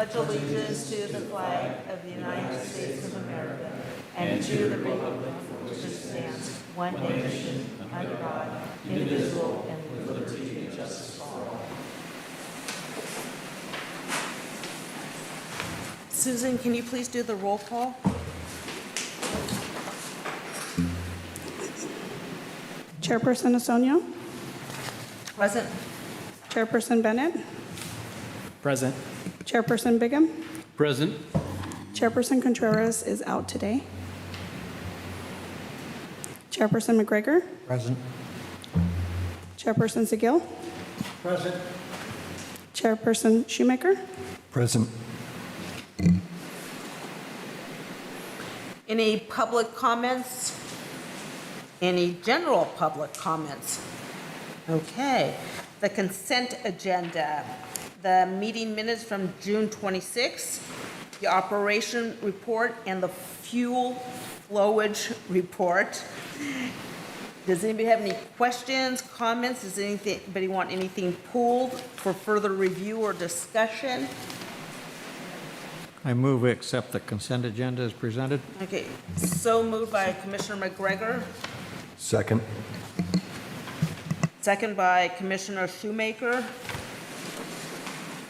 pledge allegiance to the flag of the United States of America and to the republic which stands one nation under God, indivisible, and with liberty and justice for all. Susan, can you please do the roll call? Chairperson Asonia, Present. Chairperson Bennett, Present. Chairperson Bigham, Present. Chairperson Contreras is out today. Chairperson McGregor, Present. Chairperson Seguil, Present. Chairperson Shoemaker. Present. Any public comments? Any general public comments? Okay. The consent agenda. The meeting minutes from June 26, the operation report, and the fuel flowage report. Does anybody have any questions, comments? Does anybody want anything pulled for further review or discussion? I move we accept the consent agenda as presented. Okay, so moved by Commissioner McGregor, Second. second by Commissioner Shoemaker.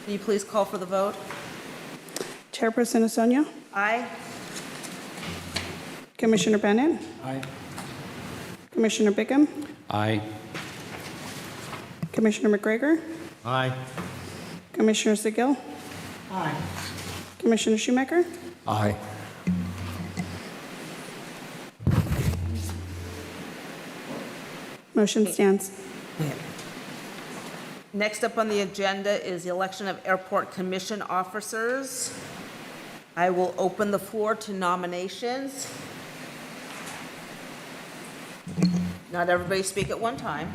Can you please call for the vote? Chairperson Asonia, Aye. Commissioner Bennett, Aye. Commissioner Bigham, Aye. Commissioner McGregor, Aye. Commissioner Seguil, Aye. Commissioner Shoemaker. Aye. Motion stands. Next up on the agenda is the election of airport commission officers. I will open the floor to nominations. Not everybody speak at one time.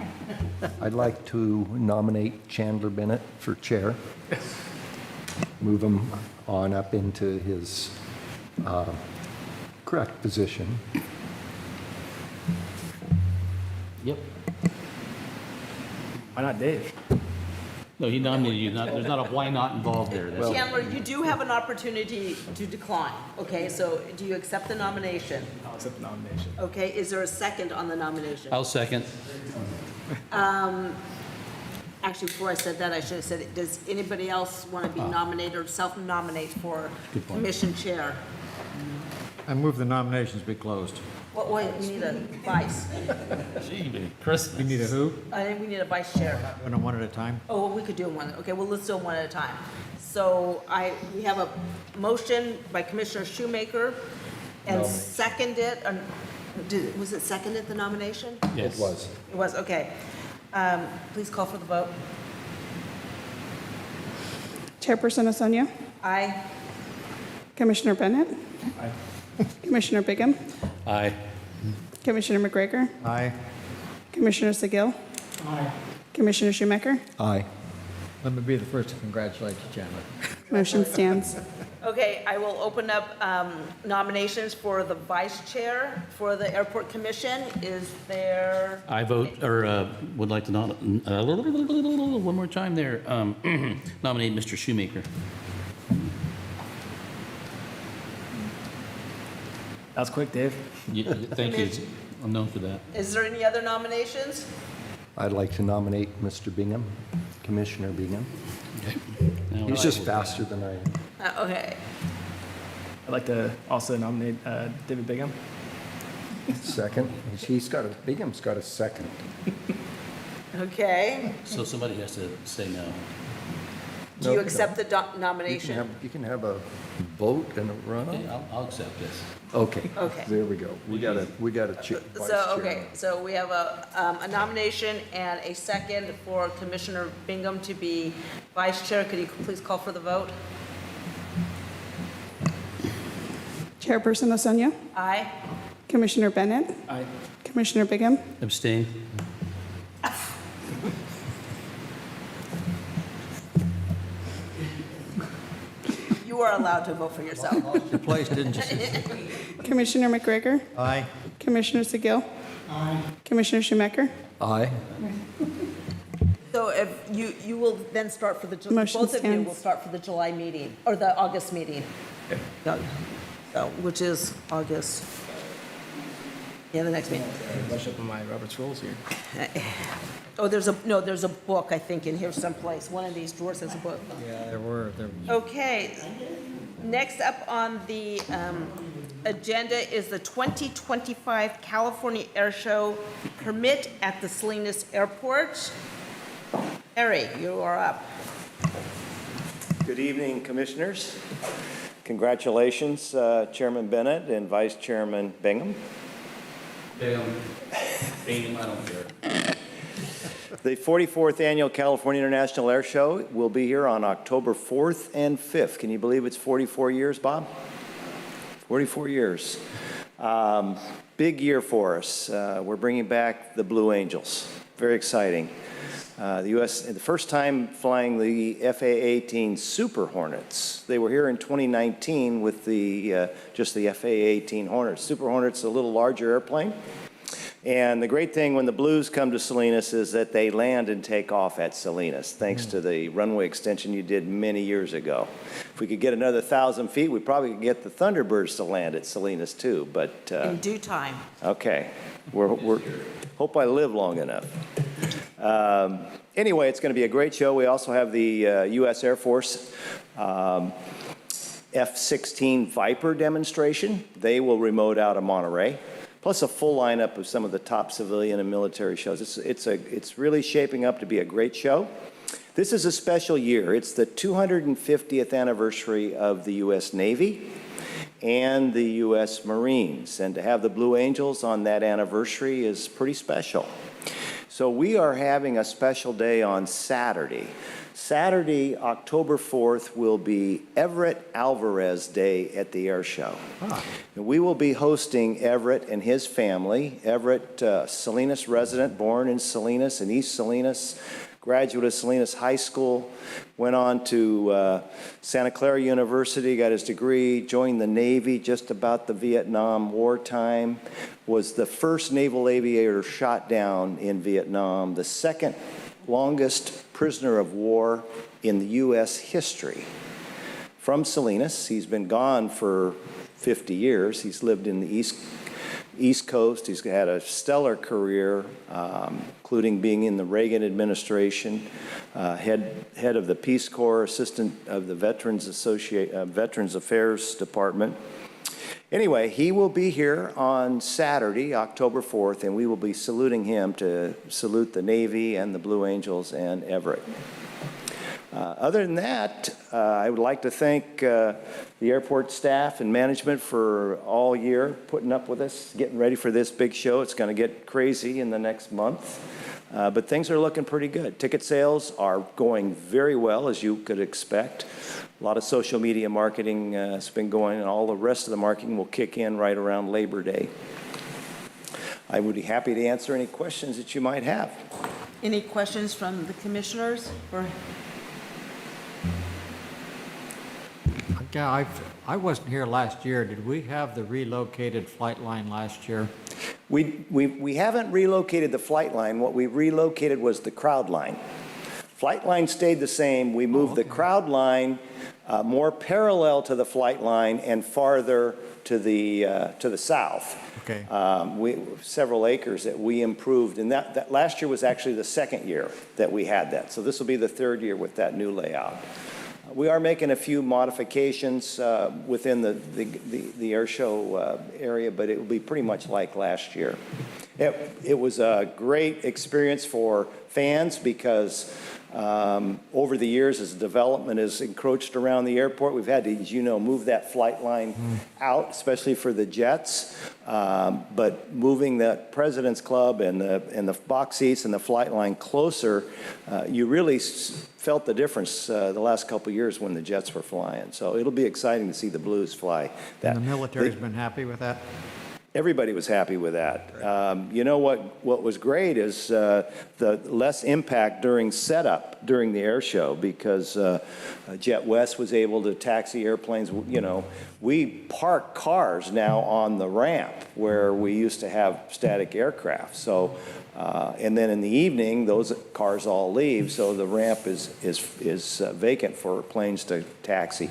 I'd like to nominate Chandler Bennett for chair. Move him on up into his correct position. Yep. Why not Dave? No, he nominated you. There's not a why not involved there. That's- Chandler, you do have an opportunity to decline, okay? So do you accept the nomination? I'll accept the nomination. Okay, is there a second on the nomination? I'll second. Actually, before I said that, I should have said, does anybody else want to be nominated or self-nominate for Good point. commission chair? I move the nominations be closed. Well, wait, we need a vice. Gee, Christmas. We need a who? I think we need a vice chair. One at a time? Oh, well, we could do them one, okay, well, let's do them one at a time. So we have a motion by Commissioner Shoemaker and seconded, was it seconded, the nomination? Yes. It was. It was, okay. Please call for the vote. Chairperson Asonia, Aye. Commissioner Bennett, Commissioner Bigham, Aye. Commissioner McGregor, Aye. Commissioner Seguil, Commissioner Shoemaker. Aye. Let me be the first to congratulate you, Chandler. Motion stands. Okay, I will open up nominations for the vice chair for the airport commission. Is there, I vote, or would like to one more time there, nominate Mr. Shoemaker. That was quick, Dave. Thank you. I'm known for that. is there any other nominations? I'd like to nominate Mr. Bingham, Commissioner Bingham. Now He's I just will- faster than I am. Okay, I'd like to also nominate David Bigham. Second. Bingham's got a second. okay. So somebody has to say no. Do you No, accept the You nomination? can have a vote and a Okay, runoff. I'll accept this. Okay. Okay. There we go. We got a vice chair. So, okay, so we have a nomination and a second for Commissioner Bingham to be vice chair. Could you please call for the vote? Chairperson Asonia, Aye. Commissioner Bennett, Aye. Commissioner Bigham, Abstain. You are allowed to vote for yourself. Your place, didn't you? Commissioner McGregor, Aye. Commissioner Seguil, Commissioner Shoemaker. Aye. So if you will then start for the, Motion both of you will stands. start for the July meeting, or the August meeting. Yeah. So, which is August, yeah, the next meeting. Brush up on my Robert's rules here. Oh, there's a book, I think, in here someplace. One of these drawers has a book. Yeah, there were. Okay, next up on the agenda is the 2025 California Air Show permit at the Salinas Airport. Harry, you are up. Good evening, Commissioners. Congratulations, Chairman Bennett and Vice Chairman Bingham. Bingham, I don't care. The 44th Annual California International Air Show will be here on October 4th and 5th. Can you believe it's 44 years, Bob? 44 years. Big year for us. We're bringing back the Blue Angels. Very exciting. The U.S., the first time flying the FA-18 Super Hornets. They were here in 2019 with just the FA-18 Hornets. Super Hornets, a little larger airplane. And the great thing when the Blues come to Salinas is that they land and take off at Salinas, thanks to the runway extension you did many years ago. If we could get another 1,000 feet, we probably could get the Thunderbirds to land at Salinas too, but In due time. okay, we're hope I live long enough. Anyway, it's going to be a great show. We also have the U.S. Air Force F-16 Viper demonstration. They will remote out of Monterey, plus a full lineup of some of the top civilian and military shows. It's really shaping up to be a great show. This is a special year. It's the 250th anniversary of the U.S. Navy and the U.S. Marines, and to have the Blue Angels on that anniversary is pretty special. So we are having a special day on Saturday. Saturday, October 4th, will be Everett Alvarez Day at the air show. And we will be hosting Everett and his family. Everett, Salinas resident, born in Salinas, in East Salinas, graduate of Salinas High School, went on to Santa Clara University, got his degree, joined the Navy just about the Vietnam War time, was the first naval aviator shot down in Vietnam, the second longest prisoner of war in the U.S. history. From Salinas, he's been gone for 50 years. He's lived in the East Coast. He's had a stellar career, including being in the Reagan administration, head of the Peace Corps, assistant of the Veterans Affairs Department. Anyway, he will be here on Saturday, October 4th, and we will be saluting him to salute the Navy and the Blue Angels and Everett. Other than that, I would like to thank the airport staff and management for all year putting up with us, getting ready for this big show. It's going to get crazy in the next month, but things are looking pretty good. Ticket sales are going very well, as you could expect. A lot of social media marketing has been going, and all the rest of the marketing will kick in right around Labor Day. I would be happy to answer any questions that you might have. Any questions from the commissioners? Or Yeah, I wasn't here last year. Did we have the relocated flight line last year? We haven't relocated the flight line. What we relocated was the crowd line. Flight line stayed the same. We moved the crowd line more parallel to the flight line and farther to the south. Okay. Several acres that we improved, and that last year was actually the second year that we had that. So this will be the third year with that new layout. We are making a few modifications within the air show area, but it will be pretty much like last year. It was a great experience for fans because over the years, as development has encroached around the airport, we've had to, as you know, move that flight line out, especially for the jets. But moving the President's Club and the box seats and the flight line closer, you really felt the difference the last couple of years when the jets were flying. So it'll be exciting to see the Blues fly. And the military's been happy with that? everybody was happy with that. You know what was great is the less impact during setup during the air show, because Jet West was able to taxi airplanes. You know, we park cars now on the ramp where we used to have static aircraft. So, and then in the evening, those cars all leave, so the ramp is vacant for planes to taxi.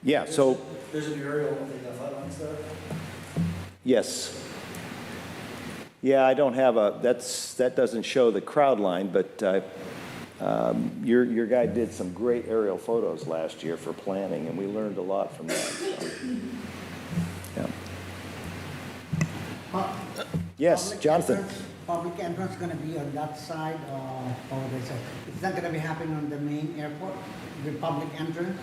Yeah, so. There's an aerial of the flight lines there? Yes. Yeah, I don't have that doesn't show the crowd line, but your guy did some great aerial photos last year for planning, and we learned a lot from that. So. Yeah. Yes, Jonathan. Public entrance going to be on that side, or it's not going to be happening on the main airport, the public entrance?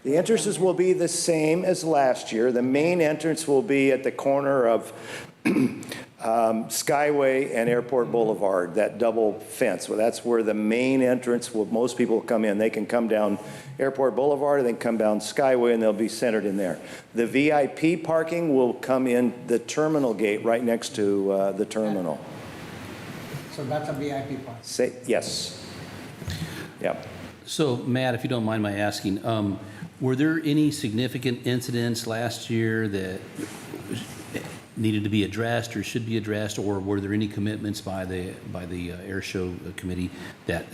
The entrances will be the same as last year. The main entrance will be at the corner of Skyway and Airport Boulevard, that double fence. Well, that's where the main entrance will, most people come in. They can come down Airport Boulevard, and then come down Skyway, and they'll be centered in there. The VIP parking will come in the terminal gate right next to the terminal. So that's a VIP part? Yes. Yep. So, Matt, if you don't mind my asking, were there any significant incidents last year that needed to be addressed or should be addressed, or were there any commitments by the air show committee that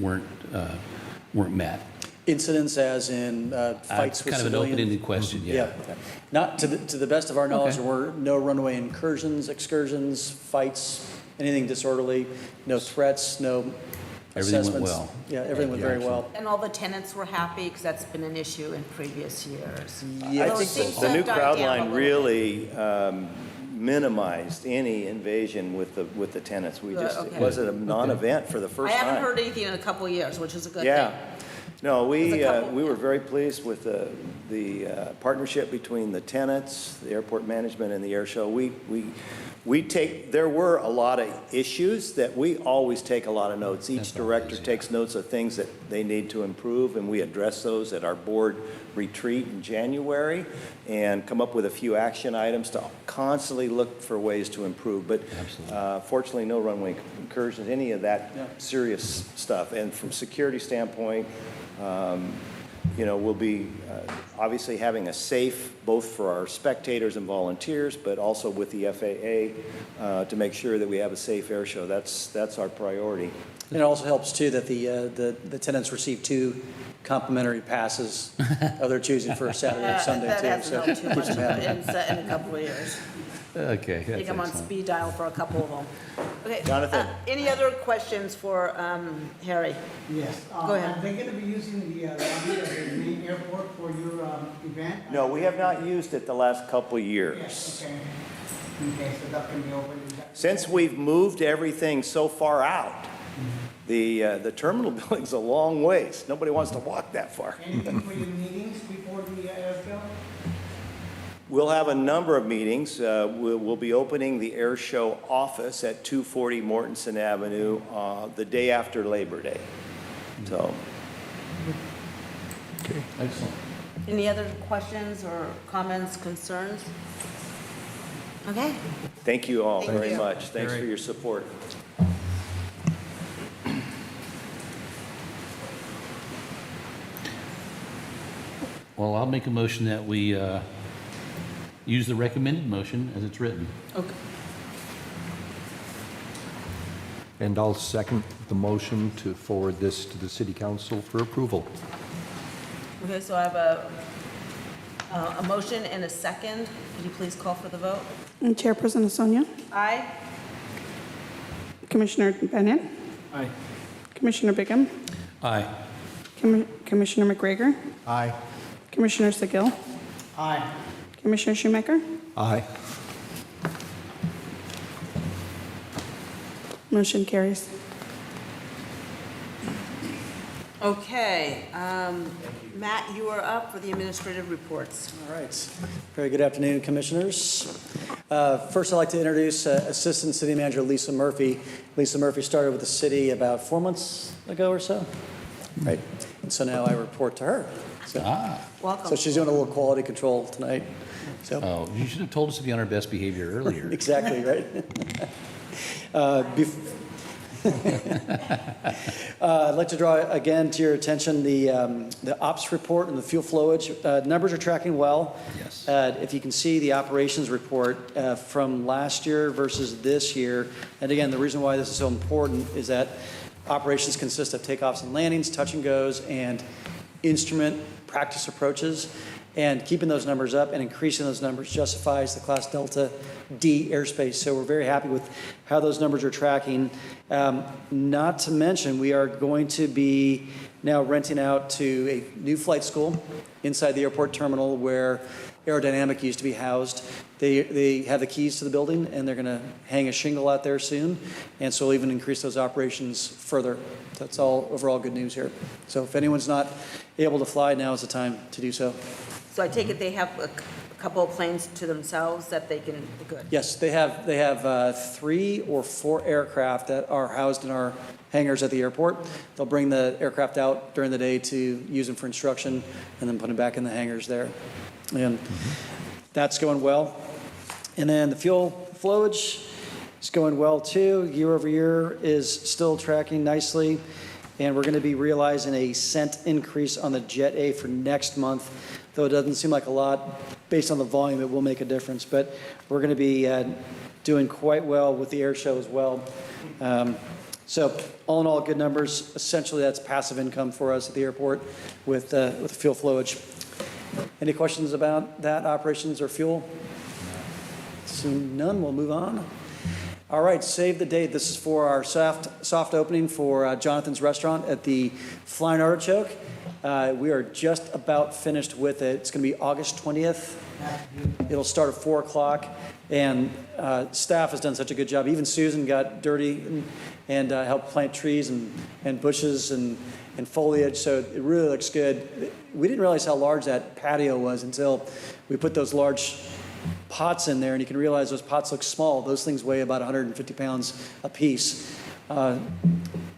weren't met? Incidents as in fights with kind of an civilians? open-ended question, yeah. Not to the best of our knowledge, Okay. there were no runway incursions, excursions, fights, anything disorderly, no threats, no Everything went assessments. well. Yeah, everything went very well. And all the tenants were happy, because that's been an issue in previous years. I Although it think seems to the new have died crowd down a line little really minimized any invasion with the tenants. We Good, just, okay. it wasn't a non-event for the I first time. haven't heard anything in a couple of years, which is a good thing. Yeah. No, There's we a couple- we were very pleased with the partnership between the tenants, the airport management, and the air show. There were a lot of issues that we always take a lot of notes. Each director takes notes of things that they need to improve, and we address those at our board retreat in January and come up with a few action items to constantly look for ways to improve. But fortunately, no runway incursions, any of that serious stuff. And from security standpoint, you know, we'll be obviously having a safe, both for our spectators and volunteers, but also with the FAA to make sure that we have a safe air show. That's our priority. And it also helps too that the tenants receive 2 complimentary passes of their choosing for Saturday or Sunday That too. hasn't helped too much keeps them happy. in a couple of years. Okay, I think that's I'm on excellent. speed dial for a couple of them. Okay. Jonathan. Any other questions for Harry? Yes. Go ahead. Are they going to be using the lobby of the main airport for your event? No, we have not used it the last couple of years. Yes, okay. Okay, so that can be open. Since we've moved everything so far out, the terminal building's a long ways. Nobody wants to walk that far. Anything for your meetings before the air show? We'll have a number of meetings. We'll be opening the air show office at 240 Mortensen Avenue the day after Labor Day. So, Excellent. Any other questions or comments, concerns? Okay. thank you all Thank very you. much. Thanks for Gary. your support. Well, I'll make a motion that we use the recommended motion as it's written. Okay. And I'll second the motion to forward this to the city council for approval. Okay, so I have a motion and a second. Could you please call for the vote? And Chairperson Asonia, Aye. Commissioner Bennett, Aye. Commissioner Bigham, Aye. Commissioner McGregor, Aye. Commissioner Seguel, Aye. Commissioner Shoemaker. Aye. Motion carries. Okay, Matt, you are up for the administrative reports. All right. Very good afternoon, Commissioners. First, I'd like to introduce Assistant City Manager Lisa Murphy. Lisa Murphy started with the city about 4 months ago or so. Right. And so now I report to her. So Welcome. she's doing a little quality control tonight. So, Oh, you should have told us to be on our best behavior earlier. exactly, right? I'd like to draw again to your attention the ops report and the fuel flowage. Numbers are tracking well. Yes. If you can see the operations report from last year versus this year, and again, the reason why this is so important is that operations consist of takeoffs and landings, touch and goes, and instrument practice approaches. And keeping those numbers up and increasing those numbers justifies the Class Delta D airspace. So we're very happy with how those numbers are tracking. Not to mention, we are going to be now renting out to a new flight school inside the airport terminal where Aerodynamic used to be housed. They have the keys to the building, and they're going to hang a shingle out there soon. And so we'll even increase those operations further. That's all overall good news here. So if anyone's not able to fly, now is the time to do so. So I take it they have a couple of planes to themselves that they can, good. Yes, they have 3 or 4 aircraft that are housed in our hangars at the airport. They'll bring the aircraft out during the day to use them for instruction and then put them back in the hangars there. And that's going well. And then the fuel flowage is going well too. Year over year is still tracking nicely. And we're going to be realizing a cent increase on the Jet A for next month. Though it doesn't seem like a lot, based on the volume, it will make a difference. But we're going to be doing quite well with the air show as well. So all in all, good numbers. Essentially, that's passive income for us at the airport with the fuel flowage. Any questions about that, operations or fuel? So none, we'll move on. All right, save the date. This is for our soft opening for Jonathan's Restaurant at the Flying Artichoke. We are just about finished with it. It's going to be August 20th. It'll start at 4 o'clock. And staff has done such a good job. Even Susan got dirty and helped plant trees and bushes and foliage. So it really looks good. We didn't realize how large that patio was until we put those large pots in there. And you can realize those pots look small. Those things weigh about 150 pounds a piece.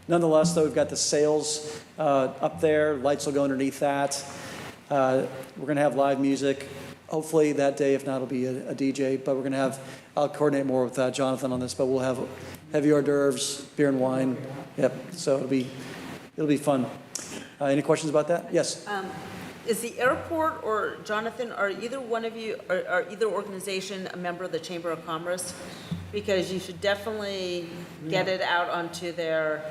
Nonetheless, though, we've got the sails up there. Lights will go underneath that. We're going to have live music. Hopefully that day, if not, it'll be a DJ. But we're going to have, I'll coordinate more with Jonathan on this, but we'll have heavy hors d'oeuvres, beer and wine. Yep, so it'll be fun. Any questions about that? Yes? Is the airport or Jonathan, are either one of you, or either organization a member of the Chamber of Commerce? Because you should definitely get it out onto their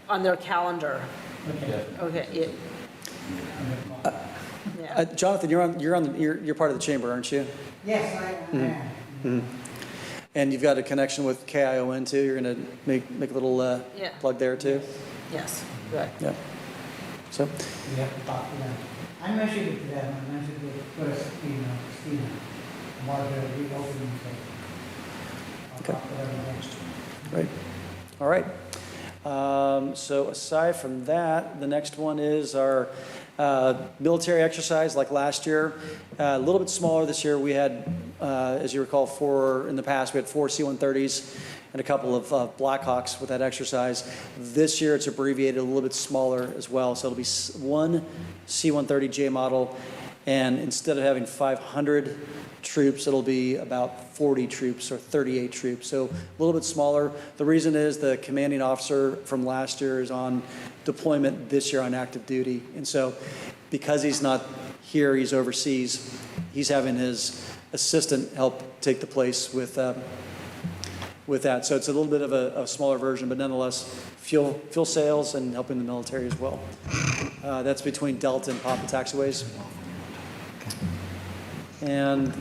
on their calendar. Okay. Yeah. Jonathan, you're part of the chamber, aren't you? Yes, I am. Mm-hmm. And you've got a connection with KION too. You're going to make a little plug there too. Yes. Good. Yeah. So. We have to talk to them. I mentioned it to them. I mentioned it first, Christina, about the reopening thing. I'll Okay. talk to them next. Right. All right. So aside from that, the next one is our military exercise like last year. A little bit smaller this year. We had, as you recall, in the past, we had 4 C-130s and a couple of Blackhawks with that exercise. This year it's abbreviated a little bit smaller as well. So it'll be 1 C-130J model. And instead of having 500 troops, it'll be about 40 troops or 38 troops. So a little bit smaller. The reason is the commanding officer from last year is on deployment this year on active duty. And so because he's not here, he's overseas, he's having his assistant help take the place with that. So it's a little bit of a smaller version, but nonetheless, fuel sales and helping the military as well. That's between Delta and Papa Taxiways. And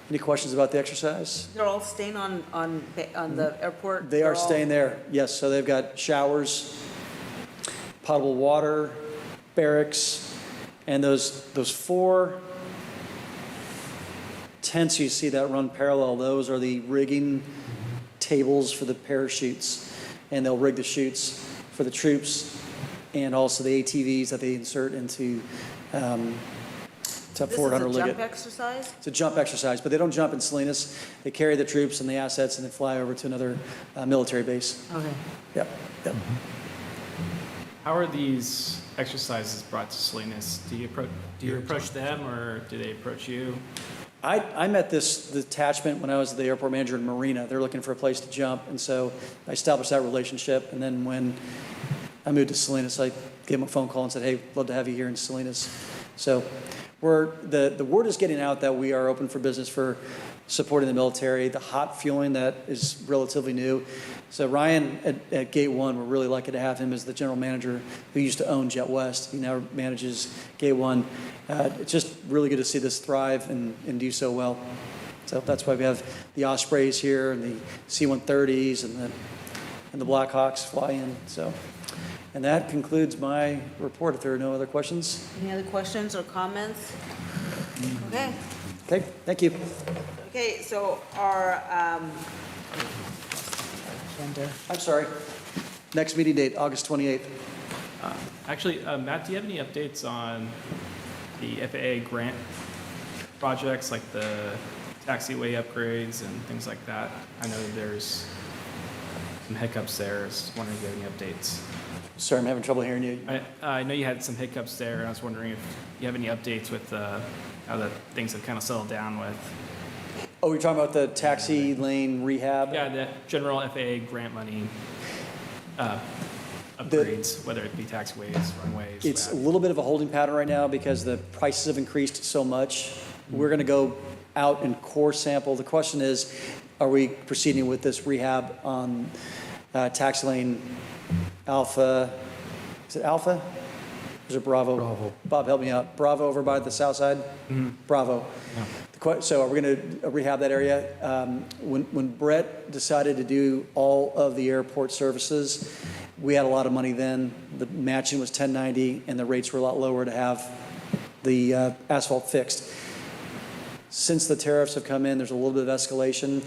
any questions about the exercise? They're all staying on the airport? They are staying there, yes. So they've got showers, potable water, barracks, and those 4 tents you see that run parallel, those are the rigging tables for the parachutes. And they'll rig the chutes for the troops and also the ATVs that they insert into This Fort Hunter is a Liggett. jump exercise? It's a jump exercise, but they don't jump in Salinas. They carry the troops and the assets and they fly over to another military base. Okay. Yep. How are these exercises brought to Salinas, do you approach them or do they approach you? I met the detachment when I was the airport manager in Marina. They're looking for a place to jump, and so I established that relationship. And then when I moved to Salinas, I gave them a phone call and said, hey, love to have you here in Salinas. So the word is getting out that we are open for business for supporting the military, the hot fueling that is relatively new. So Ryan at Gate 1, we're really lucky to have him as the general manager who used to own Jet West. He now manages Gate 1. It's just really good to see this thrive and do so well. So that's why we have the Ospreys here and the C-130s and the Blackhawks fly in. So, and that concludes my report. If there are no other questions. Any other questions or comments? Okay. Okay, thank you. Okay, so our agenda. I'm sorry. Next meeting date, August 28th. Actually, Matt, do you have any updates on the FAA grant projects, like the taxiway upgrades and things like that? I know there's some hiccups there. I was wondering if you have any updates. Sorry, I'm having trouble hearing you. I know you had some hiccups there, and I was wondering if you have any updates with how the things have kind of settled down with. Oh, you're talking about the taxi lane rehab? Yeah, the general FAA grant money upgrades, whether it be taxiways, runways. It's a what have little bit of a holding pattern right now because the prices have increased so much. We're going to go out and core sample. The question is, are we proceeding with this rehab on taxi lane Alpha? Is it Alpha? Or is it Bravo? Bravo. Bob, help me out. Bravo over by the south side? Bravo. So are we going to rehab that area? When Brett decided to do all of the airport services, we had a lot of money then. The matching was 1090, and the rates were a lot lower to have the asphalt fixed. Since the tariffs have come in, there's a little bit of escalation.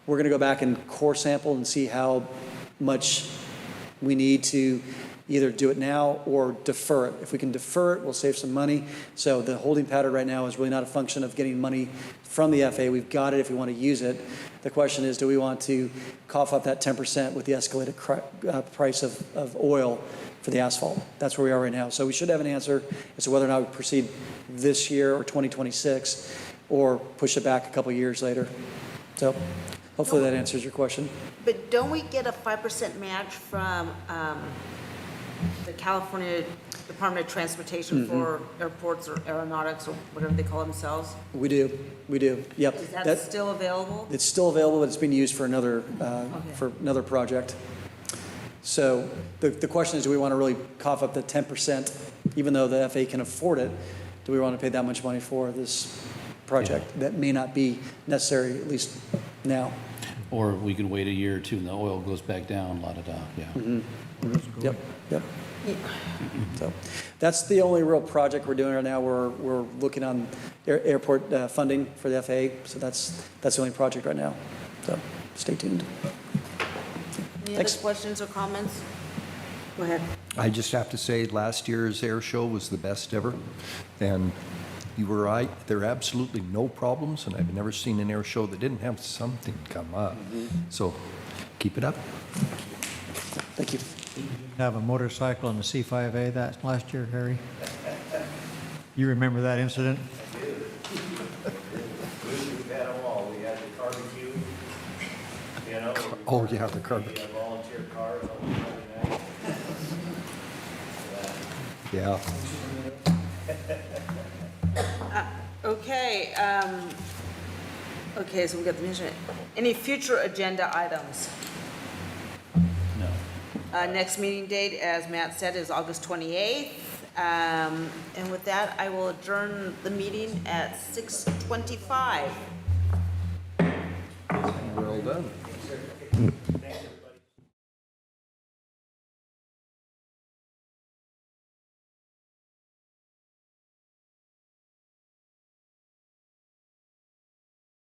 We're going to go back and core sample and see how much we need to either do it now or defer it. If we can defer it, we'll save some money. So the holding pattern right now is really not a function of getting money from the FAA. We've got it if we want to use it. The question is, do we want to cough up that 10% with the escalated price of oil for the asphalt? That's where we are right now. So we should have an answer as to whether or not we proceed this year or 2026 or push it back a couple years later. So hopefully that answers your question. But don't we get a 5% match from the California Department of Transportation for airports or aeronautics or whatever they call themselves? We do. Yep. Is that still available? It's still available, but it's being used for another project. So the question is, do we want to really cough up the 10%, even though the FAA can afford it? Do we want to pay that much money for this project that may not be necessary, at least now? Or we can wait a year or two and the oil goes back down, la-da-da, yeah. Yep. So that's the only real project we're doing right now. We're looking on airport funding for the FAA. So that's the only project right now. So stay tuned. Any Thanks. other questions or comments? Go ahead. I just have to say, last year's air show was the best ever, and you were right. There are absolutely no problems, and I've never seen an air show that didn't have something come up. So keep it up. Thank you. Have a motorcycle in the C-5A that last year, Harry? You remember that incident? We've had them all. We had the barbecue, you know. Oh, yeah, the barbecue. Volunteer cars on Friday night. Yeah. Okay, okay, so we got the mission. Any future agenda items? No. Next meeting date, as Matt said, is August 28th. And with that, I will adjourn the meeting at 6:25. Well done.